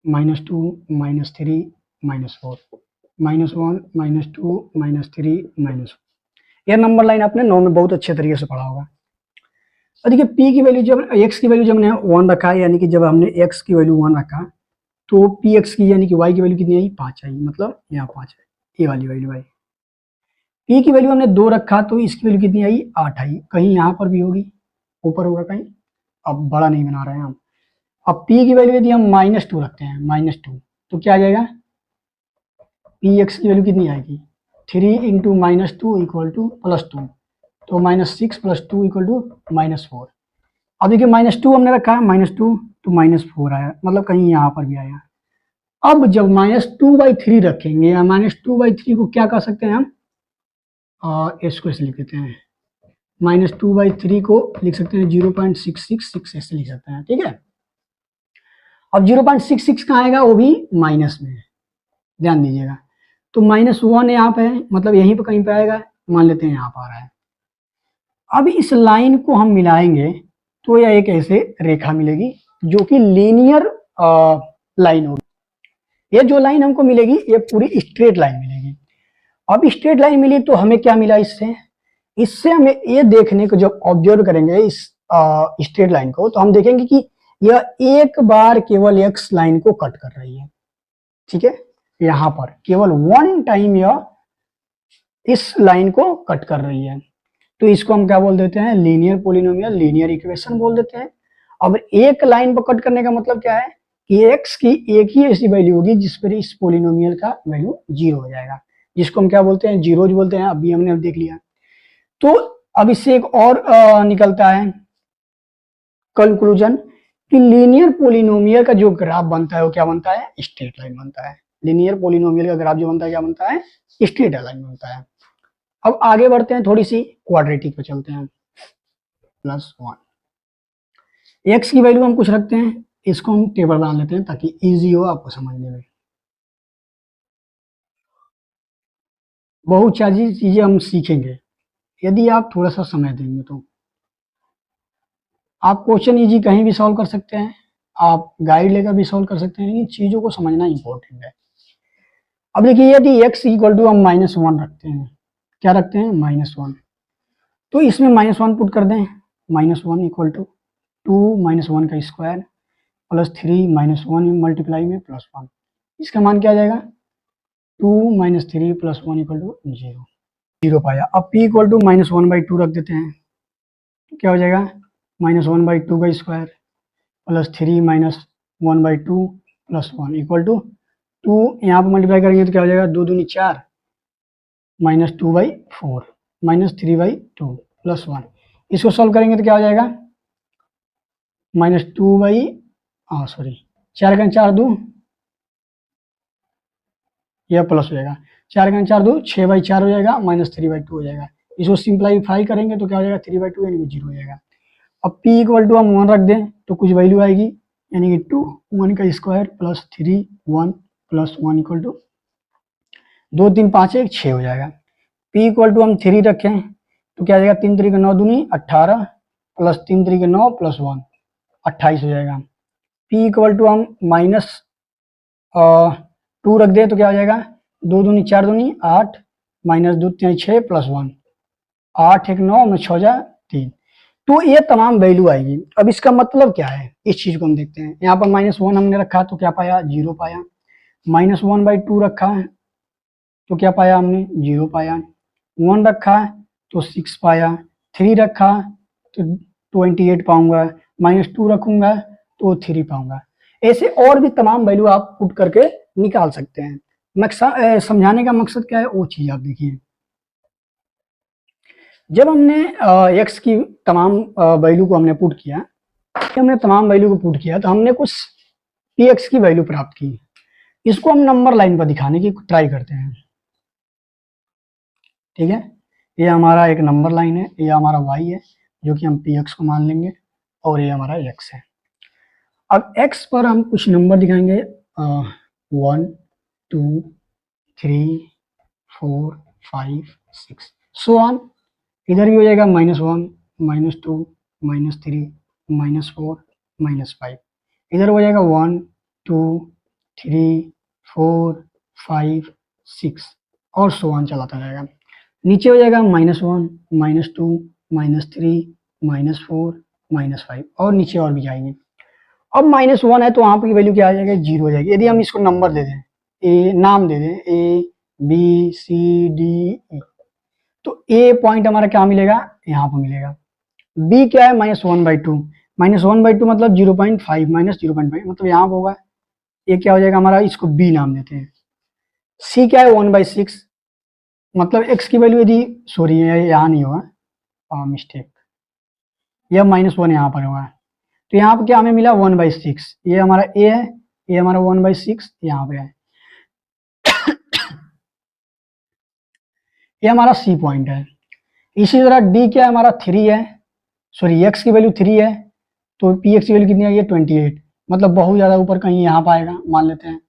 Speaker 1: minus 2 minus 3 minus 4, minus 1 minus 2 minus 3 minus 4। यह नंबर लाइन आपने 9 में बहुत अच्छे तरीके से पढ़ा होगा। और देखिए p की वैल्यू जब, x की वैल्यू जब हमने 1 रखा, यानी कि जब हमने x की वैल्यू 1 रखा तो px की यानी कि y की वैल्यू कितनी आई, 5 आई। मतलब यहाँ 5 है, ये वाली वैल्यू आई। p की वैल्यू हमने 2 रखा तो इसकी वैल्यू कितनी आई, 8 आई। कहीं यहाँ पर भी होगी, ऊपर होगा कहीं, अब बड़ा नहीं बना रहे हैं हम। अब p की वैल्यू यदि हम -2 रखते हैं, -2, तो क्या आ जाएगा, px की वैल्यू कितनी आएगी, 3 इंटू -2 इक्वल टू +2, तो -6 + 2 इक्वल टू -4। अब देखिए -2 हमने रखा है, -2 तो -4 आया, मतलब कहीं यहाँ पर भी आया। अब जब -2/3 रखेंगे, या -2/3 को क्या कर सकते हैं हम, इसको ऐसे लिख देते हैं -2/3 को लिख सकते हैं 0.666 ऐसे लिख सकते हैं, ठीक है। अब 0.66 कहाँ आएगा, वो भी माइनस में, ध्यान दीजिएगा। तो -1 यहाँ पे है, मतलब यहीं पे कहीं पे आएगा, मान लेते हैं यहाँ पर आ रहा है। अब इस लाइन को हम मिलाएंगे तो यह एक ऐसे रेखा मिलेगी जो कि लीनियर लाइन होगी। ये जो लाइन हमको मिलेगी ये पूरी स्ट्रेट लाइन मिलेगी। अब स्ट्रेट लाइन मिली तो हमें क्या मिला इससे, इससे हमें ये देखने को, जब ऑब्जर्व करेंगे इस स्ट्रेट लाइन को, तो हम देखेंगे कि यह एक बार केवल एक्स लाइन को कट कर रही है, ठीक है। यहां पर केवल वन टाइम यह इस लाइन को कट कर रही है, तो इसको हम क्या बोल देते हैं, लीनियर पॉलिनोमियल, लीनियर इक्वेशन बोल देते हैं। अब एक लाइन पर कट करने का मतलब क्या है कि एक्स की एक ही ऐसी वैल्यू होगी जिस पर इस पॉलिनोमियल का वैल्यू 0 हो जाएगा, जिसको हम क्या बोलते हैं, जीरोज बोलते हैं। अभी हमने देख लिया। तो अब इससे एक और निकलता है कंक्लूजन कि लीनियर पॉलिनोमियल का जो ग्राफ बनता है वो क्या बनता है, स्ट्रेट लाइन बनता है। लीनियर पॉलिनोमियल का ग्राफ जो बनता है क्या बनता है, स्ट्रेट लाइन बनता है। अब आगे बढ़ते हैं, थोड़ी सी क्वाड्रेटिक पे चलते हैं। +1 एक्स की वैल्यू हम कुछ रखते हैं, इसको हम टेबल बना लेते हैं ताकि इजी हो आपको समझने में। बहुत सारी चीजें हम सीखेंगे यदि आप थोड़ा सा समय देंगे तो। आप क्वेश्चन इजी कहीं भी सॉल्व कर सकते हैं, आप गाइड लेकर भी सॉल्व कर सकते हैं, लेकिन चीजों को समझना इंपॉर्टेंट है। अब देखिए यदि x इक्वल टू हम -1 रखते हैं, क्या रखते हैं, -1, तो इसमें -1 पुट कर दें। -1 इक्वल टू 2 -1 का स्क्वायर +3 -1 मल्टीप्लाई में +1, इसका मान क्या आ जाएगा, 2 - 3 + 1 इक्वल टू 0, 0 पाया। अब p इक्वल टू -1/2 रख देते हैं, तो क्या हो जाएगा, -1/2 का स्क्वायर +3 - 1/2 + 1 इक्वल टू 2, यहाँ पर मल्टीप्लाई करेंगे तो क्या हो जाएगा, 2 दूनी 4 -2/4 -3/2 +1, इसको सॉल्व करेंगे तो क्या हो जाएगा, -2 4 का 4 2, यह प्लस हो जाएगा, 4 का 4 2 6/4 हो जाएगा, -3/2 हो जाएगा। इसको सिंप्लीफाई करेंगे तो क्या हो जाएगा, 3/2 यानी कि 0 हो जाएगा। अब p इक्वल टू हम 1 रख दें तो कुछ वैल्यू आएगी, यानी कि 2 1 का स्क्वायर +3 1 + 1 इक्वल टू 2 3 5 1 6 हो जाएगा। p इक्वल टू हम 3 रखें तो क्या आ जाएगा, 3 3 9 दूनी 18 +3 3 9 + 1 28 हो जाएगा। p इक्वल टू हम -2 रख दें तो क्या हो जाएगा, 2 दूनी 4 दूनी 8 -2 3 6 +1 8 1 9 में 6 जा 3, तो ये तमाम वैल्यू आएगी। अब इसका मतलब क्या है, इस चीज को हम देखते हैं। यहाँ पर -1 हमने रखा तो क्या पाया, 0 पाया। -1/2 रखा है तो क्या पाया हमने, 0 पाया। 1 रखा तो 6 पाया। 3 रखा तो 28 पाऊंगा। -2 रखूंगा तो 3 पाऊंगा। ऐसे और भी तमाम वैल्यू आप पुट करके निकाल सकते हैं। समझाने का मकसद क्या है, वो चीज आप देखिए। जब हमने x की तमाम वैल्यू को हमने पुट किया, तो हमने कुछ px की वैल्यू प्राप्त की। इसको हम नंबर लाइन पर दिखाने की ट्राई करते हैं, ठीक है। ये हमारा एक नंबर लाइन है, ये हमारा y है जो कि हम px को मान लेंगे, और ये हमारा x है। अब x पर हम कुछ नंबर दिखाएंगे, 1 2 3 4 5 6 सो ऑन। इधर भी हो जाएगा -1 -2 -3 -4 -5। इधर हो जाएगा 1 2 3 4 5 6 और सो ऑन चलाता जाएगा। नीचे हो जाएगा -1 -2 -3 -4 -5 और नीचे और भी जाएंगे। अब -1 है तो वहां पर की वैल्यू क्या आ जाएगा, 0 हो जाएगी। यदि हम इसको नंबर दे दें, नाम दे दें ABCDE, तो ए पॉइंट हमारा क्या मिलेगा, यहाँ पर मिलेगा। बी क्या है, -1/2 -1/2 मतलब 0.5 -0.5 मतलब यहाँ पर होगा। ये क्या हो जाएगा हमारा, इसको बी नाम देते हैं। सी क्या है, 1/6 मतलब एक्स की वैल्यू यदि, सॉरी यहाँ नहीं होगा, मिस्टेक, यह -1 यहाँ पर होगा। तो यहाँ पर क्या हमें मिला, 1/6। ये हमारा ए है, ये हमारा 1/6 यहाँ पे है। ये हमारा सी पॉइंट है। इसी तरह डी क्या है हमारा 3 है, सॉरी एक्स की वैल्यू 3 है, तो पी एक्स की वैल्यू कितनी आई है 28, मतलब बहुत ज़्यादा ऊपर कहीं यहाँ पाएगा मान लेते हैं।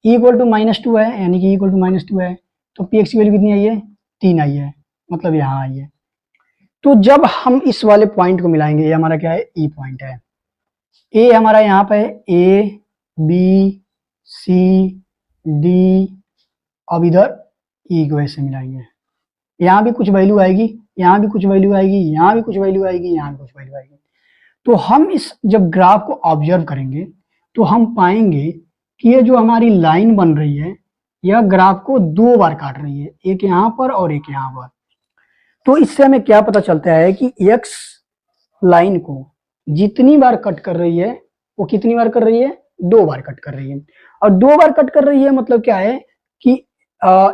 Speaker 1: ई इक्वल टू -2 है, यानी कि इक्वल टू -2 है, तो पी एक्स की वैल्यू कितनी आई है 3 आई है, मतलब यहाँ आई है। तो जब हम इस वाले पॉइंट को मिलाएंगे, ये हमारा क्या है ई पॉइंट है, ए हमारा यहाँ पे ए बी सी डी, अब इधर ई को ऐसे मिलाएंगे, यहाँ भी कुछ वैल्यू आएगी, यहाँ भी कुछ वैल्यू आएगी, यहाँ भी कुछ वैल्यू आएगी, यहाँ भी कुछ वैल्यू आएगी। तो हम इस जब ग्राफ को ऑब्जर्व करेंगे तो हम पाएंगे कि ये जो हमारी लाइन बन रही है यह ग्राफ को 2 बार काट रही है, एक यहाँ पर और एक यहाँ पर। तो इससे हमें क्या पता चलता है कि एक्स लाइन को जितनी बार कट कर रही है वो कितनी बार कर रही है 2 बार कट कर रही है, और 2 बार कट कर रही है मतलब क्या है कि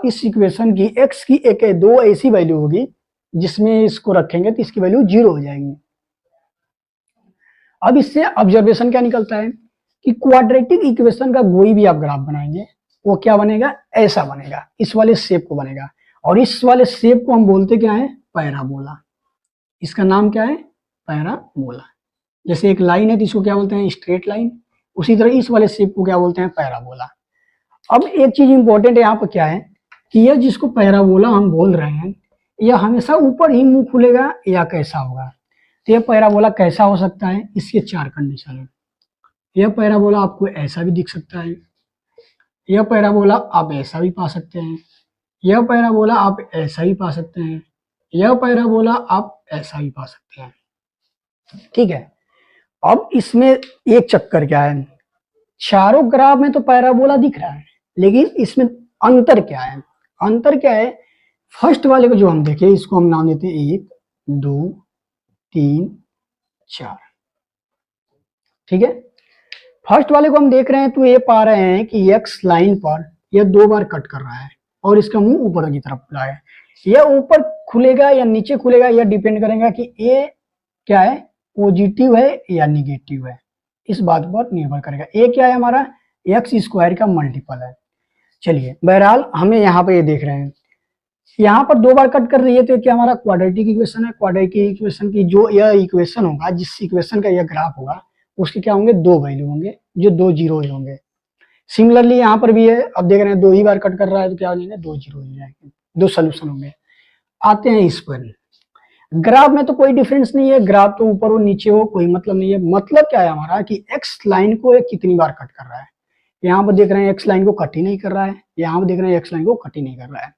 Speaker 1: इस इक्वेशन की x की एक दो ऐसी वैल्यू होगी जिसमें इसको रखेंगे तो इसकी वैल्यू 0 हो जाएगी। अब इससे ऑब्जर्वेशन क्या निकलता है कि क्वाड्रेटिक इक्वेशन का कोई भी आप ग्राफ बनाएंगे वो क्या बनेगा, ऐसा बनेगा, इस वाले शेप को बनेगा, और इस वाले शेप को हम बोलते क्या है पैराबोला। इसका नाम क्या है पैराबोला। जैसे एक लाइन है तो इसको क्या बोलते हैं स्ट्रेट लाइन, उसी तरह इस वाले शेप को क्या बोलते हैं पैराबोला। अब एक चीज इंपॉर्टेंट है यहाँ पर क्या है कि यह जिसको पैराबोला हम बोल रहे हैं यह हमेशा ऊपर ही मुंह खुलेगा या कैसा होगा। तो यह पैराबोला कैसा हो सकता है, इसके 4 कंडीशन है। यह पैराबोला आपको ऐसा भी दिख सकता है, यह पैराबोला आप ऐसा भी पा सकते हैं, यह पैराबोला आप ऐसा भी पा सकते हैं, यह पैराबोला आप ऐसा भी पा सकते हैं। ठीक है, अब इसमें एक चक्कर क्या है, चारों ग्राफ में तो पैराबोला दिख रहा है लेकिन इसमें अंतर क्या है, अंतर क्या है, फर्स्ट वाले को जो हम देखें इसको हम नाम देते हैं 1 2 3 4। ठीक है, फर्स्ट वाले को हम देख रहे हैं तो ये पा रहे हैं कि एक्स लाइन पर यह 2 बार कट कर रहा है और इसका मुंह ऊपर की तरफ खुला है। यह ऊपर खुलेगा या नीचे खुलेगा यह डिपेंड करेगा कि ए क्या है पॉजिटिव है या निगेटिव है, इस बात पर निर्भर करेगा। ए क्या है हमारा एक्स स्क्वायर का मल्टीपल है। चलिए बहरहाल हमें यहाँ पे ये देख रहे हैं यहाँ पर 2 बार कट कर रही है तो क्या हमारा क्वाड्रेटिक इक्वेशन है। क्वाड्रेटिक इक्वेशन की जो यह इक्वेशन होगा, जिस इक्वेशन का यह ग्राफ होगा उसके क्या होंगे 2 वैल्यू होंगे जो 2 जीरो होंगे। सिमिलरली यहाँ पर भी है, अब देख रहे हैं 2 ही बार कट कर रहा है तो क्या हो जाएंगे 2 जीरो हो जाएंगे, 2 सोल्यूशन होंगे। आते हैं इस पर, ग्राफ में तो कोई डिफरेंस नहीं है, ग्राफ तो ऊपर हो नीचे हो कोई मतलब नहीं है। मतलब क्या है हमारा कि एक्स लाइन को ये कितनी बार कट कर रहा है। यहाँ पर देख रहे हैं एक्स लाइन को कट ही नहीं कर रहा है, यहाँ पर देख रहे हैं एक्स लाइन को कट ही नहीं कर रहा है।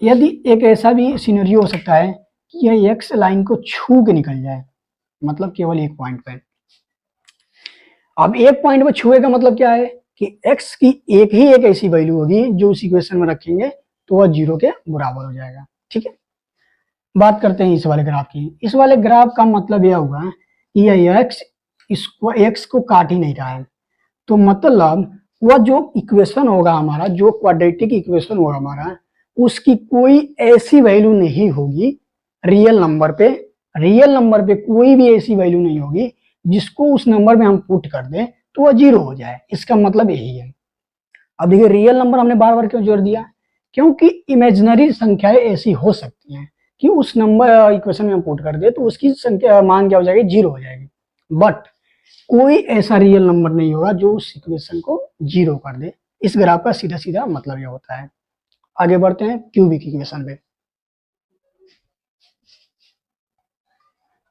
Speaker 1: यदि एक ऐसा भी सिनेरियो हो सकता है कि यह एक्स लाइन को छू के निकल जाए, मतलब केवल एक पॉइंट पे। अब एक पॉइंट पे छुए का मतलब क्या है कि एक्स की एक ऐसी वैल्यू होगी जो उस इक्वेशन में रखेंगे तो वह 0 के बराबर हो जाएगा। ठीक है, बात करते हैं इस वाले ग्राफ की। इस वाले ग्राफ का मतलब यह होगा कि यह एक्स इसको एक्स को काट ही नहीं रहा है, तो मतलब वह जो इक्वेशन होगा हमारा, जो क्वाड्रेटिक इक्वेशन होगा हमारा, उसकी कोई ऐसी वैल्यू नहीं होगी रियल नंबर पे। रियल नंबर पे कोई भी ऐसी वैल्यू नहीं होगी जिसको उस नंबर में हम पुट कर दें तो वह 0 हो जाए, इसका मतलब यही है। अब देखिए रियल नंबर हमने बार बार क्यों जोड़ दिया, क्योंकि इमेजिनरी संख्याएं ऐसी हो सकती हैं कि उस नंबर इक्वेशन में हम पुट कर दे तो उसकी संख्या मान क्या हो जाएगी 0 हो जाएगी, बट कोई ऐसा रियल नंबर नहीं होगा जो उस इक्वेशन को 0 कर दे। इस ग्राफ का सीधा सीधा मतलब यह होता है। आगे बढ़ते हैं क्यूबिक इक्वेशन पे।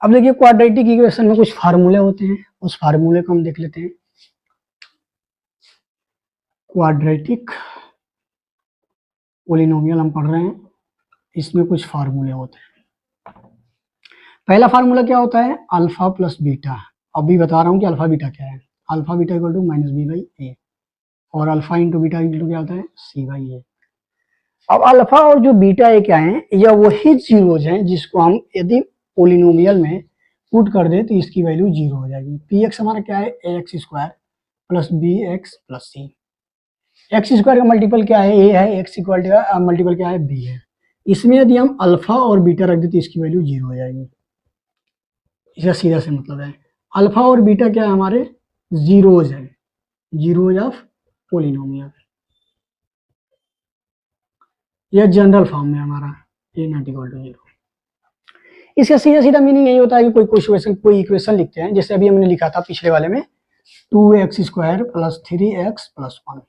Speaker 1: अब देखिए क्वाड्रेटिक इक्वेशन में कुछ फार्मूले होते हैं, उस फार्मूले को हम देख लेते हैं। क्वाड्रेटिक पॉलिनोमियल हम पढ़ रहे हैं, इसमें कुछ फार्मूले होते हैं। पहला फार्मूला क्या होता है अल्फा प्लस बीटा। अभी बता रहा हूं कि अल्फा बीटा क्या है। Alpha beta equal to -b/a और alpha into beta equal to क्या होता है c/a। अब अल्फा और जो बीटा ए क्या है, यह वही जीरोज हैं जिसको हम यदि पोलिनोमियल में पुट कर दे तो इसकी वैल्यू 0 हो जाएगी। पी एक्स हमारा क्या है ax square plus b x plus c. X square का मल्टीपल क्या है ए है, एक्स इक्वल का मल्टीपल क्या है बी है। इसमें यदि हम अल्फा और बीटा रख दे तो इसकी वैल्यू 0 हो जाएगी। इसका सीधा से मतलब है अल्फा और बीटा क्या है हमारे जीरोज है, जीरोज ऑफ पोलिनोमियल। यह जनरल फॉर्म में हमारा ए नॉट इक्वल टू 0। इसका सीधा सीधा मीनिंग यही होता है कि कोई इक्वेशन लिखते हैं, जैसे अभी हमने लिखा था पिछले वाले में 2x² + 3x + 1,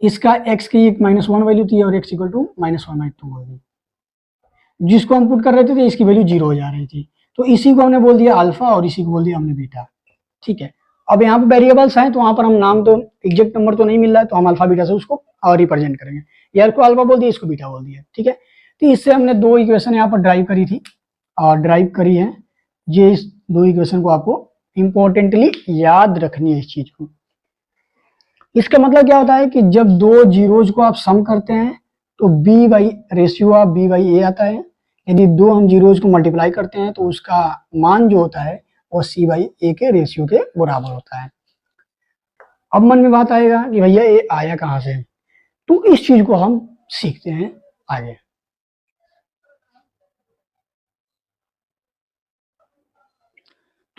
Speaker 1: इसका x की एक -1 वैल्यू थी और x = -1/2 होगी, जिसको हम पुट कर रहे थे तो इसकी वैल्यू 0 हो जा रही थी, तो इसी को हमने बोल दिया अल्फा और इसी को बोल दिया हमने बीटा। ठीक है, अब यहाँ पे वेरिएबल्स हैं तो वहां पर हम नाम तो एग्जैक्ट नंबर तो नहीं मिल रहा है, तो हम अल्फा बीटा से उसको रिप्रेजेंट करेंगे, यार को अल्फा बोल दिया, इसको बीटा बोल दिया। ठीक है, तो इससे हमने 2 इक्वेशन यहाँ पर ड्राइव करी थी और ड्राइव करी है, ये इस 2 इक्वेशन को आपको इंपॉर्टेंटली याद रखनी है इस चीज को। इसका मतलब क्या होता है कि जब 2 जीरोज को आप सम करते हैं तो रेशियो ऑफ b/a आता है, यदि 2 हम जीरोज को मल्टीप्लाई करते हैं तो उसका मान जो होता है वो c/a के रेशियो के बराबर होता है। अब मन में बात आएगा कि भैया ये आया कहां से, तो इस चीज को हम सीखते हैं आगे।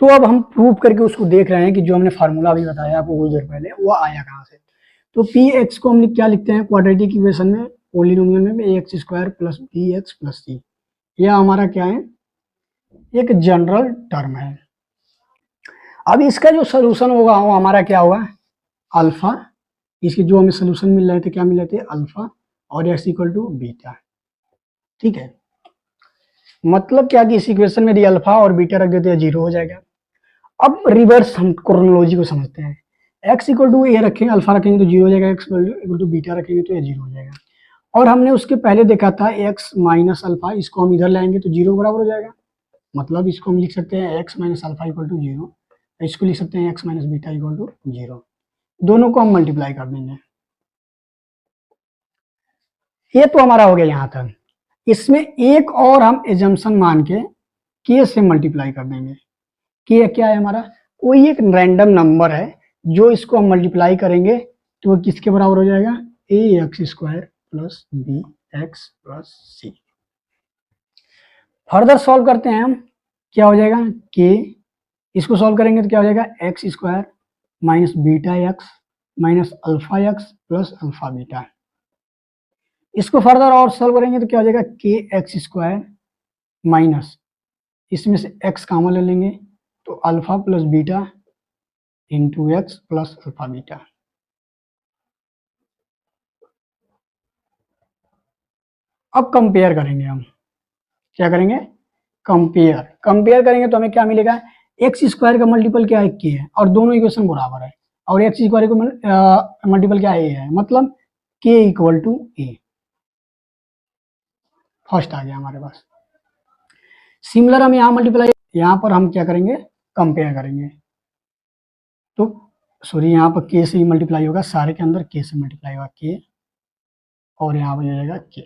Speaker 1: तो अब हम प्रूव करके उसको देख रहे हैं कि जो हमने फार्मूला अभी बताया आपको कुछ देर पहले वो आया कहां से। तो px को हम क्या लिखते हैं क्वाड्रेटिक इक्वेशन में, पॉलिनोमियल में ax² + bx + c, यह हमारा क्या है, एक जनरल टर्म है। अब इसका जो सोल्यूशन होगा वो हमारा क्या होगा, अल्फा, इसके जो हमें सोल्यूशन मिल रहे थे क्या मिल रहे थे, अल्फा और x = बीटा। ठीक है, मतलब क्या कि इस इक्वेशन में यदि अल्फा और बीटा रख देते हैं 0 हो जाएगा। अब रिवर्स हम क्रोनोलॉजी को समझते हैं, x = a रखेंगे, अल्फा रखेंगे तो 0 हो जाएगा, x = बीटा रखेंगे तो ये 0 हो जाएगा। और हमने उसके पहले देखा था x - अल्फा, इसको हम इधर लाएंगे तो 0 बराबर हो जाएगा, मतलब इसको हम लिख सकते हैं x - अल्फा = 0, इसको लिख सकते हैं x - बीटा = 0, दोनों को हम मल्टीप्लाई कर देंगे। ये तो हमारा हो गया यहाँ तक। इसमें एक और हम एजम्पशन मान के k से मल्टीप्लाई कर देंगे। k क्या है हमारा, कोई एक रैंडम नंबर है, जो इसको हम मल्टीप्लाई करेंगे तो वो किसके बराबर हो जाएगा, ax² + bx + c। Further solve करते हैं हम, क्या हो जाएगा k, इसको सॉल्व करेंगे तो क्या हो जाएगा x² - βx - alpha x + alpha beta. इसको फर्दर और सॉल्व करेंगे तो क्या हो जाएगा kx² माइनस, इसमें से x कॉमन ले लेंगे तो alpha + beta × x + alpha beta. अब कंपेयर करेंगे हम, क्या करेंगे, कंपेयर करेंगे तो हमें क्या मिलेगा, x² का मल्टीपल क्या है, k है, और दोनों इक्वेशन बराबर है, और x² को मल्टीपल क्या है, a है, मतलब k = a। फर्स्ट आ गया हमारे पास। सिमिलर हम यहाँ मल्टीप्लाई, यहाँ पर हम क्या करेंगे, कंपेयर करेंगे, तो सॉरी यहाँ पर k से ही मल्टीप्लाई होगा, सारे के अंदर k से मल्टीप्लाई होगा, k और यहाँ पर हो जाएगा k।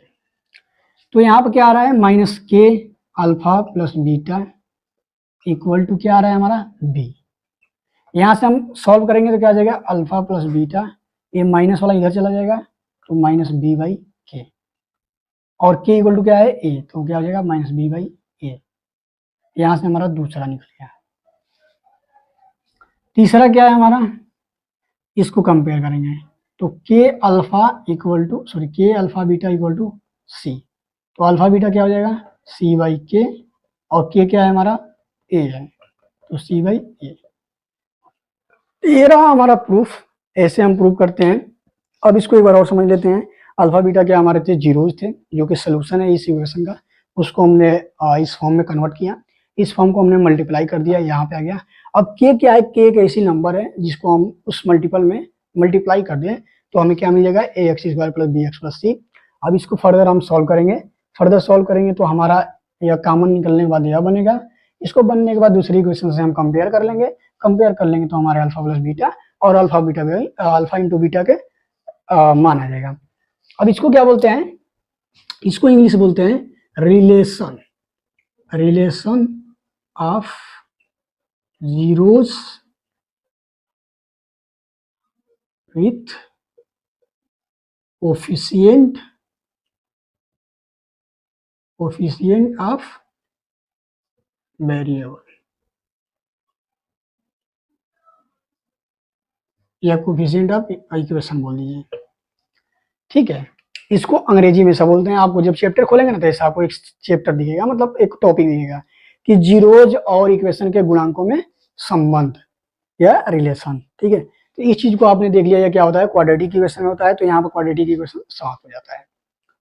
Speaker 1: तो यहाँ पर क्या आ रहा है, -k अल्फा + बीटा = क्या आ रहा है हमारा, b। यहाँ से हम सॉल्व करेंगे तो क्या आ जाएगा, अल्फा + बीटा, ये माइनस वाला इधर चला जाएगा तो -b/k, और k = क्या है, a, तो क्या हो जाएगा -b/a। यहाँ से हमारा दूसरा निकल गया। तीसरा क्या है हमारा, इसको कंपेयर करेंगे तो k अल्फा बीटा = c, तो अल्फा बीटा क्या हो जाएगा, c/k, और k क्या है हमारा, a है, तो c/a। ये रहा हमारा प्रूफ, ऐसे हम प्रूफ करते हैं। अब इसको एक बार और समझ लेते हैं, अल्फा बीटा क्या हमारे थे, जीरोज थे, जो कि सोल्यूशन है इस इक्वेशन का, उसको हमने इस फॉर्म में कन्वर्ट किया, इस फॉर्म को हमने मल्टीप्लाई कर दिया, यहाँ पे आ गया। अब k क्या है, k एक ऐसी नंबर है जिसको हम उस मल्टीपल में मल्टीप्लाई कर दें तो हमें क्या मिलेगा, ax² + bx + c। अब इसको फर्दर हम सॉल्व करेंगे, फर्दर सॉल्व करेंगे तो हमारा यह कॉमन निकलने के बाद यह बनेगा, इसको बनने के बाद दूसरी इक्वेशन से हम कंपेयर कर लेंगे, कंपेयर कर लेंगे तो हमारे अल्फा + बीटा और अल्फा × बीटा के मान आ जाएगा। अब इसको क्या बोलते हैं, इसको इंग्लिश बोलते हैं relation of zeros with coefficient of variable, या कोफिशिएंट ऑफ इक्वेशन बोल दीजिए। ठीक है, इसको अंग्रेजी में सब बोलते हैं। आपको जब चैप्टर खोलेंगे ना तो ऐसा आपको एक चैप्टर दिखेगा, मतलब एक टॉपिक दिखेगा, कि जीरोज और इक्वेशन के गुणांकों में संबंध या रिलेशन। ठीक है, तो इस चीज को आपने देख लिया, क्या होता है क्वाड्रेटिक इक्वेशन में होता है, तो यहाँ पर क्वाड्रेटिक इक्वेशन समाप्त हो जाता है।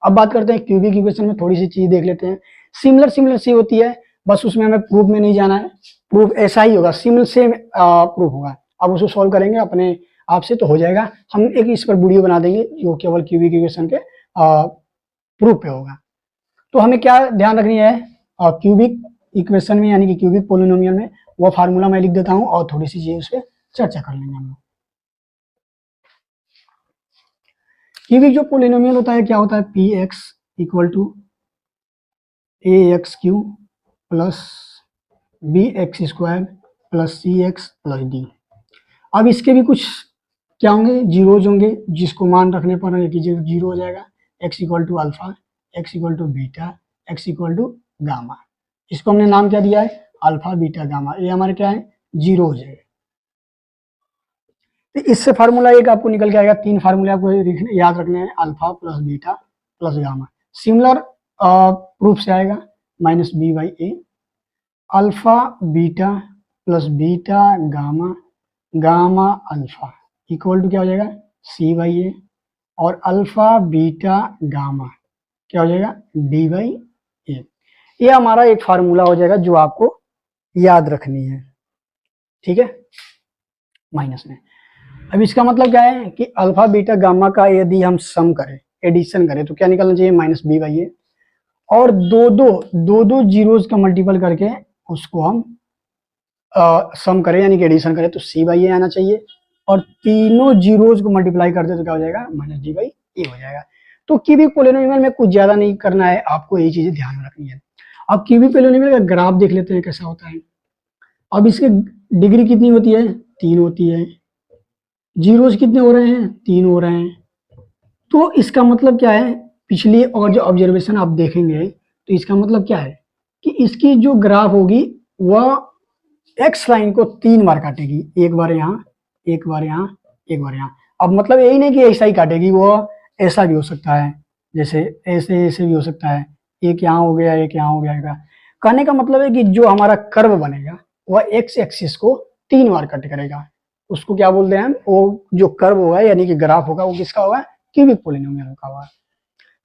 Speaker 1: अब बात करते हैं क्यूबिक इक्वेशन में, थोड़ी सी चीज देख लेते हैं। सिमिलर सी होती है, बस उसमें हमें प्रूफ में नहीं जाना है, प्रूफ ऐसा ही होगा, सिमिलर से प्रूफ होगा। अब उसको सॉल्व करेंगे अपने आप से तो हो जाएगा। हम एक इस पर वीडियो बना देंगे जो केवल क्यूबिक इक्वेशन के प्रूफ पे होगा। तो हमें क्या ध्यान रखनी है क्यूबिक इक्वेशन में, यानी कि क्यूबिक पोलिनोमियल में, वो फार्मूला मैं लिख देता हूं और थोड़ी सी चीज उस पर चर्चा कर लेंगे हम लोग। क्यूबिक जो पोलिनोमियल होता है क्या होता है, p x equal to a x cube plus b x square plus c x plus d. अब इसके भी कुछ क्या होंगे, जीरोज होंगे, जिसको मान रखने पर जीरो हो जाएगा। X equal to alpha, x equal to beta, x equal to gamma. इसको हमने नाम क्या दिया है, अल्फा बीटा गामा। ये हमारे क्या है, जीरोज है। तो इससे फार्मूला एक आपको निकल के आएगा, तीन फार्मूले आपको याद रखने हैं, alpha plus beta plus gamma. Similar proof से आएगा minus b by a, alpha beta plus beta gamma, gamma alpha equal to क्या हो जाएगा, सी बाई ए, और अल्फा बीटा गामा क्या हो जाएगा, डी बाई ए। ये हमारा एक फार्मूला हो जाएगा जो आपको याद रखनी है। ठीक है, माइनस में। अब इसका मतलब क्या है कि अल्फा बीटा गामा का यदि हम सम करें, एडिशन करें, तो क्या निकलना चाहिए, माइनस बी बाई ए। और दो जीरोज का मल्टीपल करके उसको हम सम करें यानी कि एडिशन करें तो सी बाई ए आना चाहिए, और तीनों जीरोज को मल्टीप्लाई करते तो क्या हो जाएगा, माइनस डी बाई ए हो जाएगा। तो क्यूबिक पोलिनोमियल में कुछ ज्यादा नहीं करना है, आपको यही चीजें ध्यान में रखनी है। अब क्यूबिक पोलिनोमियल का ग्राफ देख लेते हैं कैसा होता है। अब इसके डिग्री कितनी होती है, 3 होती है, जीरोज कितने हो रहे हैं, 3 हो रहे हैं। तो इसका मतलब क्या है, पिछली और जो ऑब्जर्वेशन आप देखेंगे तो इसका मतलब क्या है कि इसकी जो ग्राफ होगी वह एक्स लाइन को 3 बार काटेगी, एक बार यहाँ, एक बार यहाँ, एक बार यहाँ। अब मतलब यही नहीं कि ऐसा ही काटेगी, वो ऐसा भी हो सकता है, जैसे ऐसे ऐसे भी हो सकता है, एक यहाँ हो गया, एक यहाँ हो गया। कहने का मतलब है कि जो हमारा कर्व बनेगा वह एक्स एक्सिस को 3 बार कट करेगा, उसको क्या बोलते हैं, वो जो कर्व होगा यानी कि ग्राफ होगा वो किसका होगा, क्यूबिक पोलिनोमियल का होगा।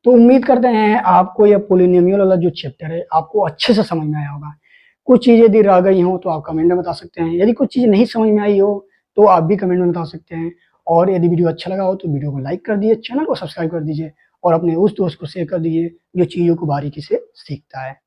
Speaker 1: तो उम्मीद करते हैं आपको यह पोलिनोमियल वाला जो चैप्टर है आपको अच्छे से समझ में आया होगा। कुछ चीजें यदि रह गई हो तो आप कमेंट में बता सकते हैं, यदि कुछ चीज नहीं समझ में आई हो तो आप भी कमेंट में बता सकते हैं। और यदि वीडियो अच्छा लगा हो तो वीडियो को लाइक कर दीजिए, चैनल को सब्सक्राइब कर दीजिए और अपने उस दोस्त को शेयर कर दीजिए जो चीजों को बारीकी से सीखता है।